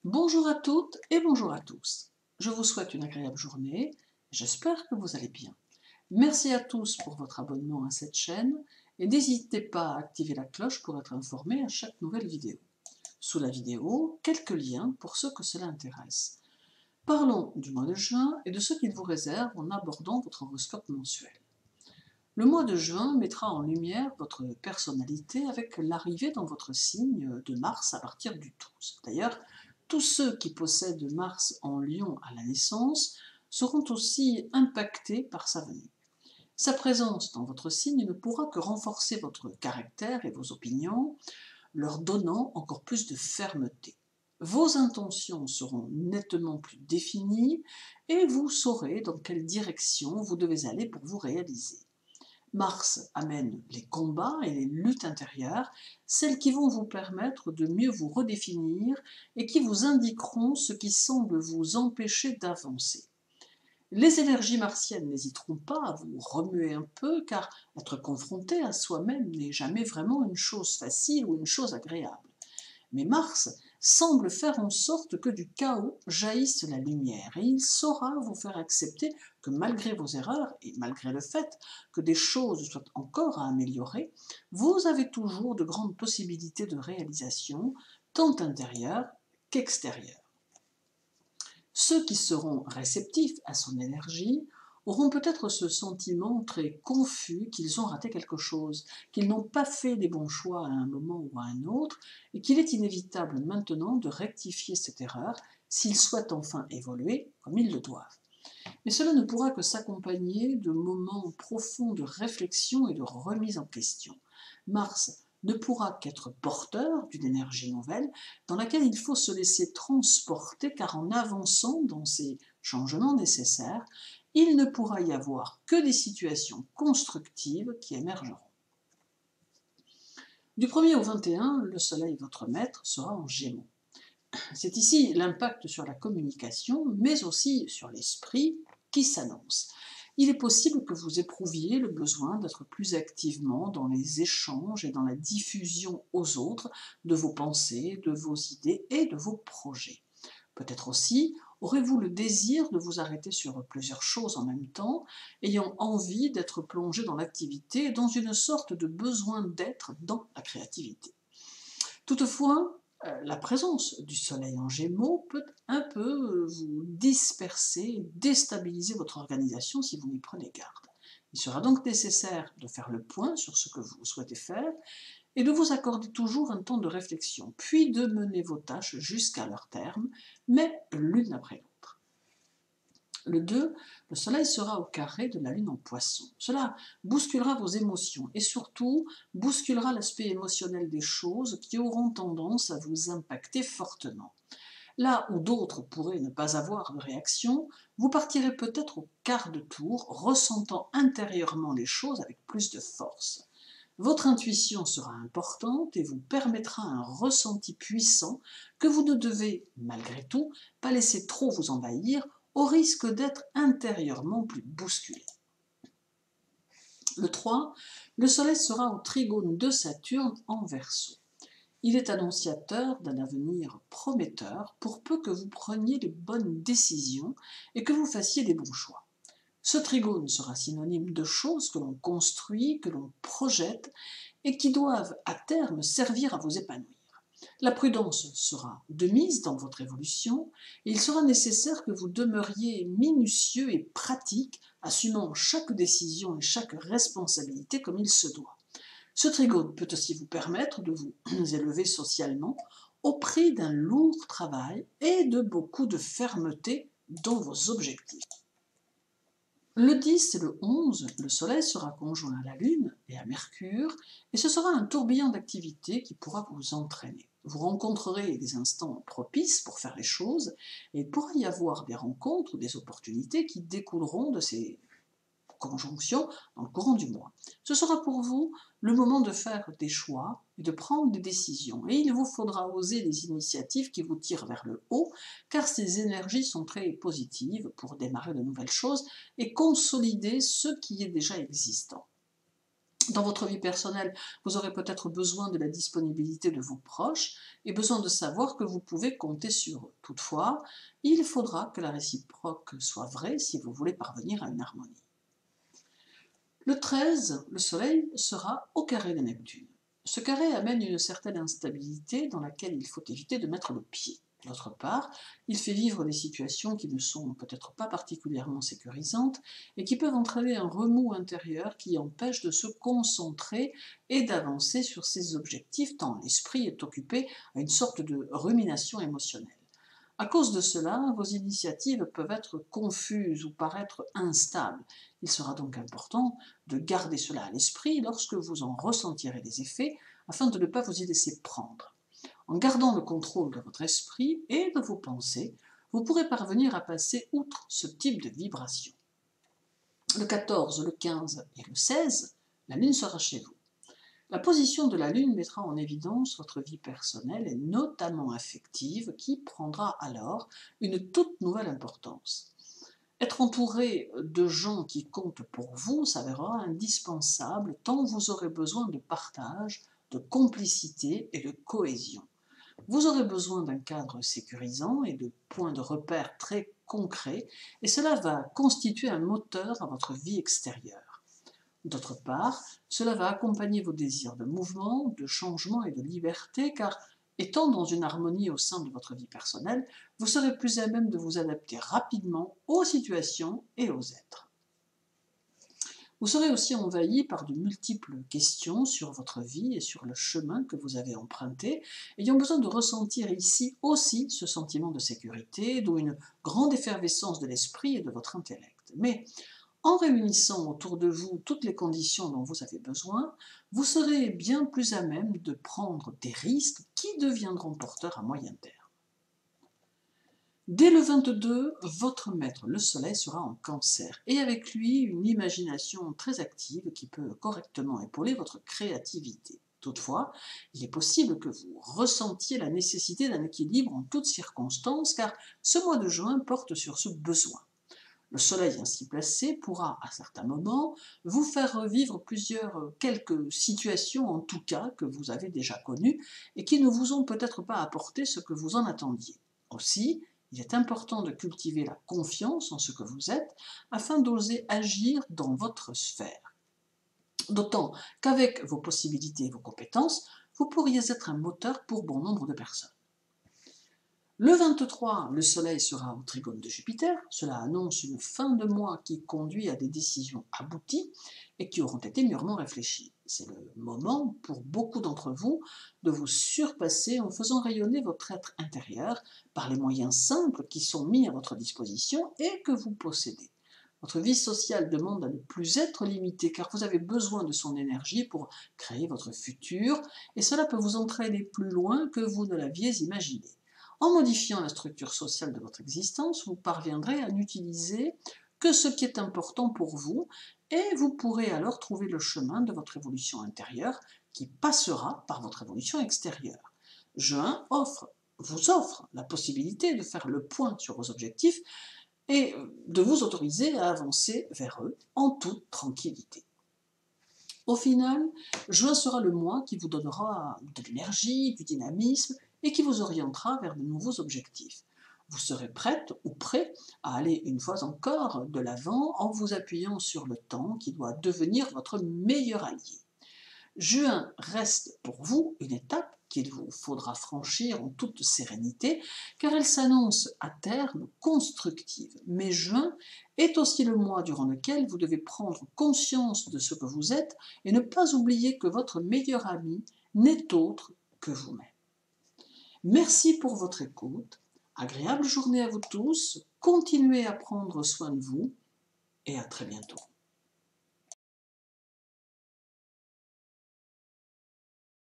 Bonjour à toutes et bonjour à tous. Je vous souhaite une agréable journée. J'espère que vous allez bien. Merci à tous pour votre abonnement à cette chaîne et n'hésitez pas à activer la cloche pour être informé à chaque nouvelle vidéo. Sous la vidéo, quelques liens pour ceux que cela intéresse. Parlons du mois de juin et de ce qu'il vous réserve en abordant votre horoscope mensuel. Le mois de juin mettra en lumière votre personnalité avec l'arrivée dans votre signe de Mars à partir du 12. D'ailleurs, tous ceux qui possèdent Mars en Lion à la naissance seront aussi impactés par sa venue. Sa présence dans votre signe ne pourra que renforcer votre caractère et vos opinions, leur donnant encore plus de fermeté. Vos intentions seront nettement plus définies et vous saurez dans quelle direction vous devez aller pour vous réaliser. Mars amène les combats et les luttes intérieures, celles qui vont vous permettre de mieux vous redéfinir et qui vous indiqueront ce qui semble vous empêcher d'avancer. Les énergies martiennes n'hésiteront pas à vous remuer un peu, car être confronté à soi-même n'est jamais vraiment une chose facile ou une chose agréable. Mais Mars semble faire en sorte que du chaos jaillisse la lumière et il saura vous faire accepter que malgré vos erreurs et malgré le fait que des choses soient encore à améliorer, vous avez toujours de grandes possibilités de réalisation, tant intérieures qu'extérieures. Ceux qui seront réceptifs à son énergie auront peut-être ce sentiment très confus qu'ils ont raté quelque chose, qu'ils n'ont pas fait les bons choix à un moment ou à un autre, et qu'il est inévitable maintenant de rectifier cette erreur s'ils souhaitent enfin évoluer comme ils le doivent. Mais cela ne pourra que s'accompagner de moments profonds de réflexion et de remise en question. Mars ne pourra qu'être porteur d'une énergie nouvelle dans laquelle il faut se laisser transporter, car en avançant dans ces changements nécessaires, il ne pourra y avoir que des situations constructives qui émergeront. Du 1er au 21, le Soleil, votre maître, sera en Gémeaux. C'est ici l'impact sur la communication, mais aussi sur l'esprit qui s'annonce. Il est possible que vous éprouviez le besoin d'être plus activement dans les échanges et dans la diffusion aux autres de vos pensées, de vos idées et de vos projets. Peut-être aussi aurez-vous le désir de vous arrêter sur plusieurs choses en même temps, ayant envie d'être plongé dans l'activité et dans une sorte de besoin d'être dans la créativité. Toutefois, la présence du Soleil en Gémeaux peut un peu vous disperser, déstabiliser votre organisation si vous n'y prenez garde. Il sera donc nécessaire de faire le point sur ce que vous souhaitez faire et de vous accorder toujours un temps de réflexion, puis de mener vos tâches jusqu'à leur terme, mais l'une après l'autre. Le 2, le Soleil sera au carré de la Lune en Poisson. Cela bousculera vos émotions et surtout bousculera l'aspect émotionnel des choses qui auront tendance à vous impacter fortement. Là où d'autres pourraient ne pas avoir de réaction, vous partirez peut-être au quart de tour, ressentant intérieurement les choses avec plus de force. Votre intuition sera importante et vous permettra un ressenti puissant que vous ne devez, malgré tout, pas laisser trop vous envahir au risque d'être intérieurement plus bousculé. Le 3, le Soleil sera au trigone de Saturne en Verseau. Il est annonciateur d'un avenir prometteur pour peu que vous preniez les bonnes décisions et que vous fassiez les bons choix. Ce trigone sera synonyme de choses que l'on construit, que l'on projette et qui doivent à terme servir à vous épanouir. La prudence sera de mise dans votre évolution et il sera nécessaire que vous demeuriez minutieux et pratique, assumant chaque décision et chaque responsabilité comme il se doit. Ce trigone peut aussi vous permettre de vous élever socialement au prix d'un lourd travail et de beaucoup de fermeté dans vos objectifs. Le 10 et le 11, le Soleil sera conjoint à la Lune et à Mercure, et ce sera un tourbillon d'activités qui pourra vous entraîner. Vous rencontrerez des instants propices pour faire les choses, et il pourra y avoir des rencontres ou des opportunités qui découleront de ces conjonctions dans le courant du mois. Ce sera pour vous le moment de faire des choix et de prendre des décisions. Et il vous faudra oser des initiatives qui vous tirent vers le haut, car ces énergies sont très positives pour démarrer de nouvelles choses et consolider ce qui est déjà existant. Dans votre vie personnelle, vous aurez peut-être besoin de la disponibilité de vos proches et besoin de savoir que vous pouvez compter sur eux. Toutefois, il faudra que la réciproque soit vraie si vous voulez parvenir à une harmonie. Le 13, le Soleil sera au carré de Neptune. Ce carré amène une certaine instabilité dans laquelle il faut éviter de mettre le pied. D'autre part, il fait vivre des situations qui ne sont peut-être pas particulièrement sécurisantes et qui peuvent entraîner un remous intérieur qui empêche de se concentrer et d'avancer sur ses objectifs tant l'esprit est occupé à une sorte de rumination émotionnelle. À cause de cela, vos initiatives peuvent être confuses ou paraître instables. Il sera donc important de garder cela à l'esprit lorsque vous en ressentirez les effets afin de ne pas vous y laisser prendre. En gardant le contrôle de votre esprit et de vos pensées, vous pourrez parvenir à passer outre ce type de vibration. Le 14, le 15 et le 16, la Lune sera chez vous. La position de la Lune mettra en évidence votre vie personnelle et notamment affective qui prendra alors une toute nouvelle importance. Être entouré de gens qui comptent pour vous s'avérera indispensable tant vous aurez besoin de partage, de complicité et de cohésion. Vous aurez besoin d'un cadre sécurisant et de points de repère très concrets et cela va constituer un moteur à votre vie extérieure. D'autre part, cela va accompagner vos désirs de mouvement, de changement et de liberté, car étant dans une harmonie au sein de votre vie personnelle, vous serez plus à même de vous adapter rapidement aux situations et aux êtres. Vous serez aussi envahi par de multiples questions sur votre vie et sur le chemin que vous avez emprunté, ayant besoin de ressentir ici aussi ce sentiment de sécurité, d'où une grande effervescence de l'esprit et de votre intellect. Mais en réunissant autour de vous toutes les conditions dont vous avez besoin, vous serez bien plus à même de prendre des risques qui deviendront porteurs à moyen terme. Dès le 22, votre maître, le Soleil, sera en Cancer, et avec lui une imagination très active qui peut correctement épauler votre créativité. Toutefois, il est possible que vous ressentiez la nécessité d'un équilibre en toutes circonstances, car ce mois de juin porte sur ce besoin. Le Soleil ainsi placé pourra, à certains moments, vous faire revivre quelques situations en tout cas que vous avez déjà connues et qui ne vous ont peut-être pas apporté ce que vous en attendiez. Aussi, il est important de cultiver la confiance en ce que vous êtes afin d'oser agir dans votre sphère. D'autant qu'avec vos possibilités et vos compétences, vous pourriez être un moteur pour bon nombre de personnes. Le 23, le Soleil sera au trigone de Jupiter. Cela annonce une fin de mois qui conduit à des décisions abouties et qui auront été mûrement réfléchies. C'est le moment pour beaucoup d'entre vous de vous surpasser en faisant rayonner votre être intérieur par les moyens simples qui sont mis à votre disposition et que vous possédez. Votre vie sociale demande à ne plus être limitée car vous avez besoin de son énergie pour créer votre futur et cela peut vous entraîner plus loin que vous ne l'aviez imaginé. En modifiant la structure sociale de votre existence, vous parviendrez à n'utiliser que ce qui est important pour vous et vous pourrez alors trouver le chemin de votre évolution intérieure qui passera par votre évolution extérieure. Juin vous offre la possibilité de faire le point sur vos objectifs et de vous autoriser à avancer vers eux en toute tranquillité. Au final, juin sera le mois qui vous donnera de l'énergie, du dynamisme et qui vous orientera vers de nouveaux objectifs. Vous serez prête ou prêt à aller une fois encore de l'avant en vous appuyant sur le temps qui doit devenir votre meilleur allié. Juin reste pour vous une étape qu'il vous faudra franchir en toute sérénité, car elle s'annonce à terme constructive. Mais juin est aussi le mois durant lequel vous devez prendre conscience de ce que vous êtes et ne pas oublier que votre meilleur ami n'est autre que vous-même. Merci pour votre écoute, agréable journée à vous tous, continuez à prendre soin de vous et à très bientôt.